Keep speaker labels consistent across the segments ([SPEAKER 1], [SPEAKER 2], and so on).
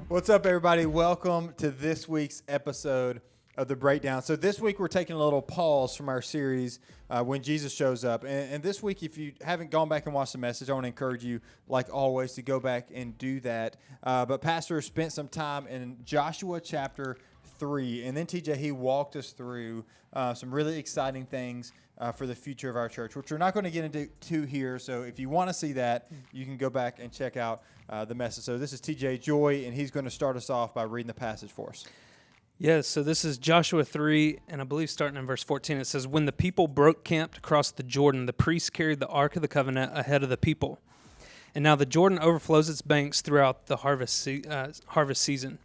[SPEAKER 1] What's up, everybody? Welcome to this week's episode of The Breakdown. So this week we're taking a little pause from our series, When Jesus Shows Up. And this week, if you haven't gone back and watched the message, I want to encourage you, like always, to go back and do that. But Pastor spent some time in Joshua chapter 3. And then TJ, he walked us through some really exciting things for the future of our church, which we're not going to get into here. So if you want to see that, you can go back and check out the message. So this is TJ Joy, and he's going to start us off by reading the passage for us.
[SPEAKER 2] Yes, so this is Joshua 3, and I believe starting in verse 14, it says, "When the people broke camp to cross the Jordan, the priests carried the Ark of the Covenant ahead of the people. And now the Jordan overflows its banks throughout the harvest season.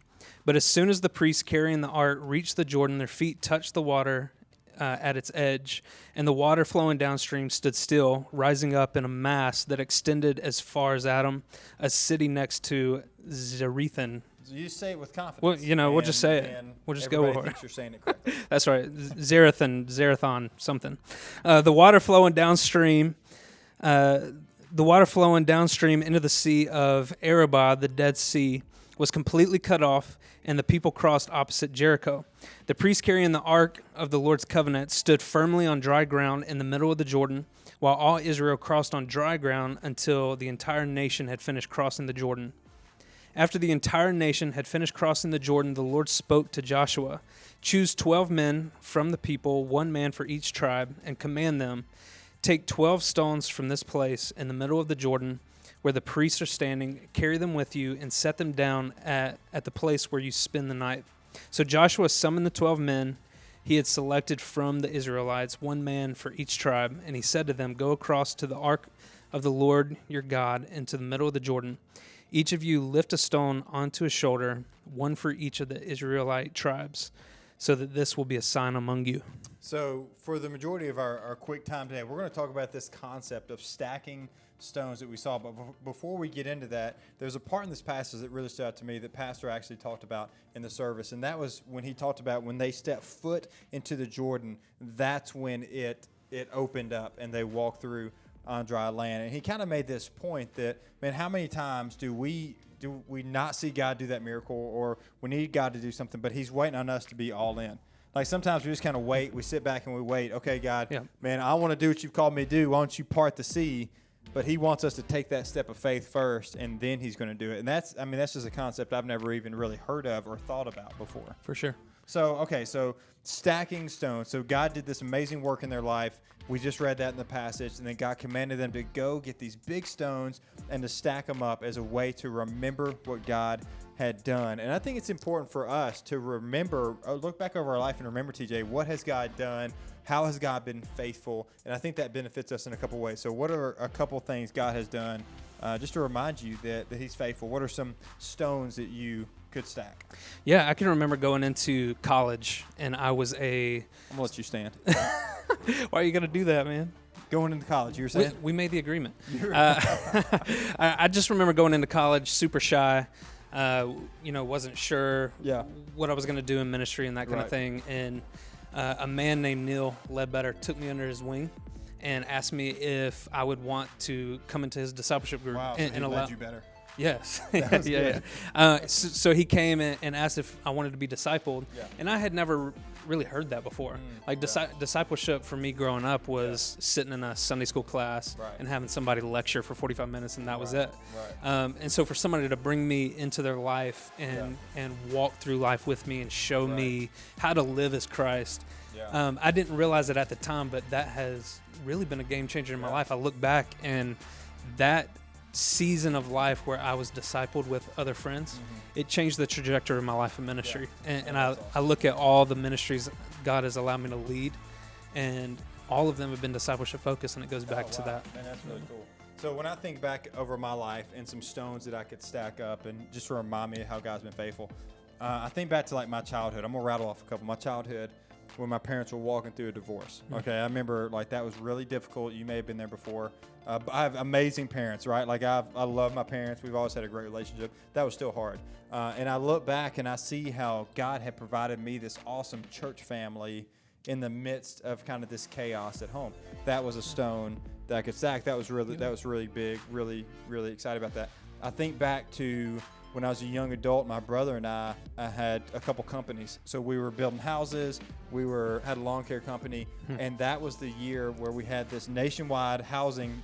[SPEAKER 2] But as soon as the priests carrying the Ark reached the Jordan, their feet touched the water at its edge, and the water flowing downstream stood still, rising up in a mass that extended as far as Adam, a city next to Zarethan."
[SPEAKER 1] So you say it with confidence.
[SPEAKER 2] Well, we'll just say it. We'll just go over it.
[SPEAKER 1] Everybody thinks you're saying it correctly.
[SPEAKER 2] That's right. Zerathon, something. The water flowing downstream into the Sea of Arabah, the Dead Sea, was completely cut off, and the people crossed opposite Jericho. The priests carrying the Ark of the Lord's covenant stood firmly on dry ground in the middle of the Jordan, while all Israel crossed on dry ground until the entire nation had finished crossing the Jordan. After the entire nation had finished crossing the Jordan, the Lord spoke to Joshua, "Choose 12 men from the people, 1 man for each tribe, and command them, take 12 stones from this place in the middle of the Jordan, where the priests are standing, carry them with you, and set them down at the place where you spend the night." So Joshua summoned the 12 men he had selected from the Israelites, 1 man for each tribe, and he said to them, "Go across to the Ark of the Lord your God into the middle of the Jordan. Each of you lift a stone onto his shoulder, 1 for each of the Israelite tribes, so that this will be a sign among you."
[SPEAKER 1] So for the majority of our quick time today, we're going to talk about this concept of stacking stones that we saw. But before we get into that, there's a part in this passage that really stood out to me that Pastor actually talked about in the service. And that was when he talked about when they stepped foot into the Jordan, that's when it opened up and they walked through on dry land. And he kind of made this point that, man, how many times do we not see God do that miracle, or we need God to do something, but he's waiting on us to be all in? Like sometimes we just kind of wait. We sit back and we wait. Okay, God, man, I want to do what you've called me to do. Why don't you part the sea? But he wants us to take that step of faith first, and then he's going to do it. And that's just a concept I've never even really heard of or thought about before.
[SPEAKER 2] For sure.
[SPEAKER 1] So stacking stones. So God did this amazing work in their life. We just read that in the passage. And then God commanded them to go get these big stones and to stack them up as a way to remember what God had done. And I think it's important for us to remember, look back over our life and remember, TJ, what has God done? How has God been faithful? And I think that benefits us in a couple ways. So what are a couple things God has done just to remind you that he's faithful? What are some stones that you could stack?
[SPEAKER 2] Yeah, I can remember going into college, and I was I'm
[SPEAKER 1] going to let you stand.
[SPEAKER 2] Why are you going to do that, man?
[SPEAKER 1] Going into college, you were saying?
[SPEAKER 2] We made the agreement. I just remember going into college super shy. Wasn't sure what I was going to do in ministry and that kind of thing. And a man named Neil Ledbetter took me under his wing and asked me if I would want to come into his discipleship group.
[SPEAKER 1] Wow,
[SPEAKER 2] and
[SPEAKER 1] he led you better.
[SPEAKER 2] Yes.
[SPEAKER 1] Yeah.
[SPEAKER 2] So he came and asked if I wanted to be discipled. Yeah. And I had never really heard that before. Discipleship for me growing up was sitting in a Sunday school class and having somebody lecture for 45 minutes, and that was it. Right. And so for somebody to bring me into their life and walk through life with me and show me how to live as Christ, I didn't realize it at the time, but that has really been a game changer in my life. I look back, and that season of life where I was discipled with other friends, it changed the trajectory of my life in ministry. And I look at all the ministries God has allowed me to lead, and all of them have been discipleship focused, and it goes back to that.
[SPEAKER 1] Man, that's really cool. So when I think back over my life and some stones that I could stack up and just to remind me of how God's been faithful, I think back to like my childhood. I'm going to rattle off a couple. My childhood, when my parents were walking through a divorce. Okay, I remember like that was really difficult. You may have been there before. I have amazing parents, right? Like I love my parents. We've always had a great relationship. That was still hard. And I look back and I see how God had provided me this awesome church family in the midst of kind of this chaos at home. That was a stone that I could stack. That was really big. Really, really excited about that. I think back to when I was a young adult, my brother and I had a couple companies. So we were building houses, had a lawn care company, and that was the year where we had this nationwide housing,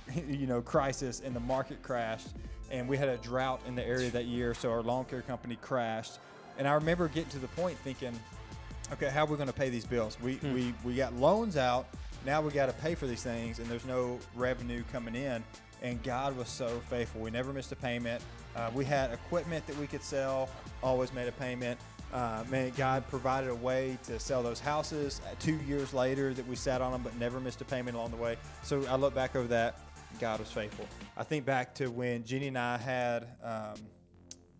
[SPEAKER 1] crisis, and the market crashed, and we had a drought in the area that year, so our lawn care company crashed. And I remember getting to the point thinking, okay, how are we going to pay these bills? We got loans out, now we got to pay for these things, and there's no revenue coming in. And God was so faithful. We never missed a payment. We had equipment that we could sell, always made a payment. God provided a way to sell those houses 2 years later that we sat on them, but never missed a payment along the way. So I look back over that, God was faithful. I think back to when Jeannie and I had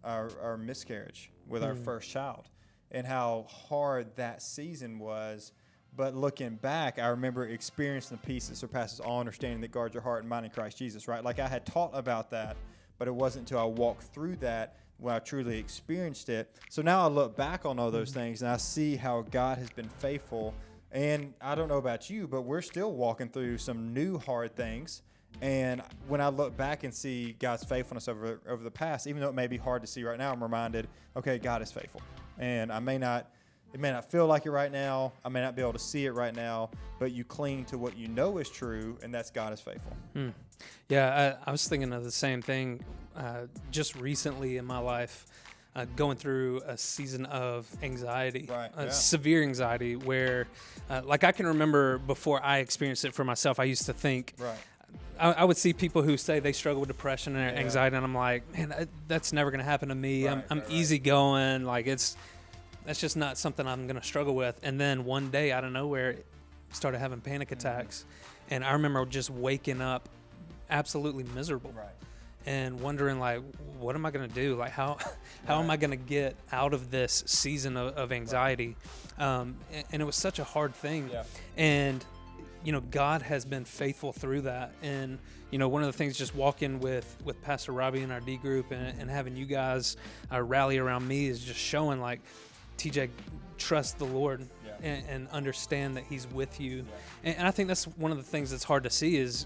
[SPEAKER 1] our miscarriage with our first child, and how hard that season was. But looking back, I remember experiencing the peace that surpasses all understanding that guards your heart and mind in Christ Jesus, right? Like I had taught about that, but it wasn't until I walked through that when I truly experienced it. So now I look back on all those things and I see how God has been faithful. And I don't know about you, but we're still walking through some new hard things. And when I look back and see God's faithfulness over the past, even though it may be hard to see right now, I'm reminded, okay, God is faithful. And it may not feel like it right now. I may not be able to see it right now, but you cling to what you know is true, and that's God is faithful.
[SPEAKER 2] Yeah, I was thinking of the same thing just recently in my life, going through a season of anxiety, severe anxiety, where like I can remember before I experienced it for myself, I used to think, I would see people who say they struggle with depression and anxiety, and I'm like, man, that's never going to happen to me. I'm easygoing. Like that's just not something I'm going to struggle with. And then one day out of nowhere, started having panic attacks. And I remember just waking up absolutely miserable and wondering, like, what am I going to do? Like, how am I going to get out of this season of anxiety? And it was such a hard thing. And God has been faithful through that. And, one of the things, just walking with Pastor Robby and our D group and having you guys rally around me is just showing, like, TJ, trust the Lord and understand that He's with you. And I think that's one of the things that's hard to see is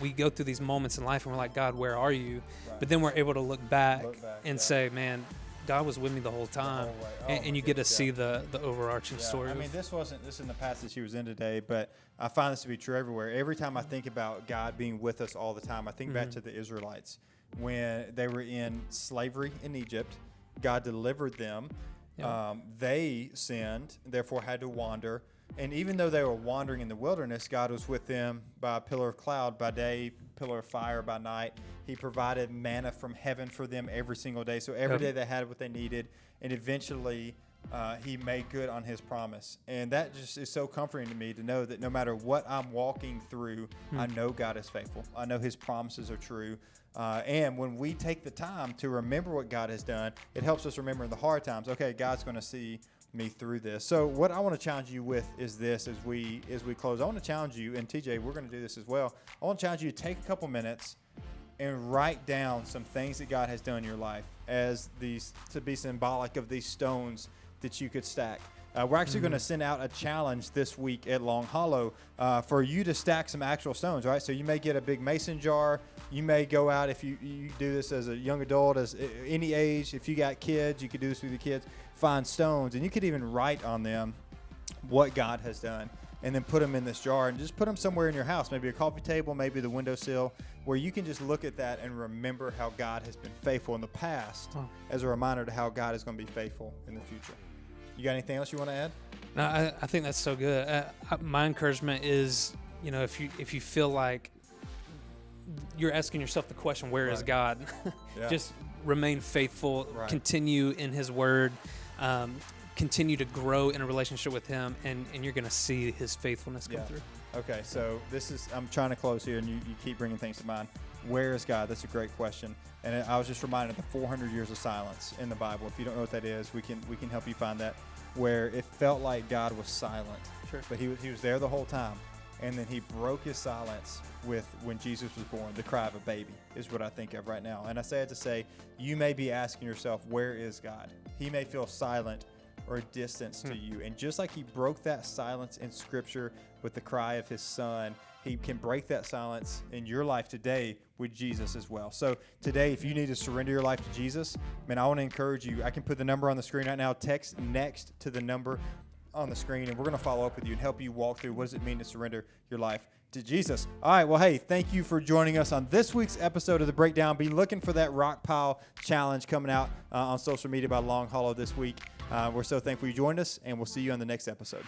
[SPEAKER 2] we go through these moments in life and we're like, God, where are you? But then we're able to look back and say, man, God was with me the whole time. And you get to see the overarching story.
[SPEAKER 1] I mean, this isn't the passage she was in today, but I find this to be true everywhere. Every time I think about God being with us all the time, I think back to the Israelites. When they were in slavery in Egypt, God delivered them. They sinned, therefore had to wander. And even though they were wandering in the wilderness, God was with them by a pillar of cloud by day, pillar of fire by night. He provided manna from heaven for them every single day. So every day they had what they needed. And eventually He made good on His promise. And that just is so comforting to me to know that no matter what I'm walking through, I know God is faithful. I know His promises are true. And when we take the time to remember what God has done, it helps us remember in the hard times, okay, God's going to see me through this. So what I want to challenge you with is this as we close. I want to challenge you, and TJ, we're going to do this as well. I want to challenge you to take a couple minutes and write down some things that God has done in your life as these to be symbolic of these stones that you could stack. We're actually going to send out a challenge this week at Long Hollow for you to stack some actual stones, right? So you may get a big mason jar. You may go out, if you do this as a young adult, as any age. If you got kids, you could do this with your kids. Find stones, and you could even write on them what God has done, and then put them in this jar and just put them somewhere in your house, maybe a coffee table, maybe the windowsill, where you can just look at that and remember how God has been faithful in the past as a reminder to how God is going to be faithful in the future. You got anything else you want to add?
[SPEAKER 2] No, I think that's so good. My encouragement is, if you feel like you're asking yourself the question, where is God? Just remain faithful, continue in His word, continue to grow in a relationship with Him, and you're going to see His faithfulness come through.
[SPEAKER 1] Okay, so I'm trying to close here, and you keep bringing things to mind. Where is God? That's a great question. And I was just reminded of the 400 years of silence in the Bible. If you don't know what that is, we can help you find that, where it felt like God was silent.
[SPEAKER 2] Sure.
[SPEAKER 1] But he was there the whole time. And then He broke His silence with when Jesus was born. The cry of a baby is what I think of right now. And I say it to say, you may be asking yourself, where is God? He may feel silent or distance to you. And just like He broke that silence in Scripture with the cry of His Son, He can break that silence in your life today with Jesus as well. So today, if you need to surrender your life to Jesus, man, I want to encourage you. I can put the number on the screen right now. Text next to the number on the screen, and we're going to follow up with you and help you walk through what does it mean to surrender your life to Jesus. All right, well, hey, thank you for joining us on this week's episode of The Breakdown. Be looking for that rock pile challenge coming out on social media by Long Hollow this week. We're so thankful you joined us, and we'll see you on the next episode.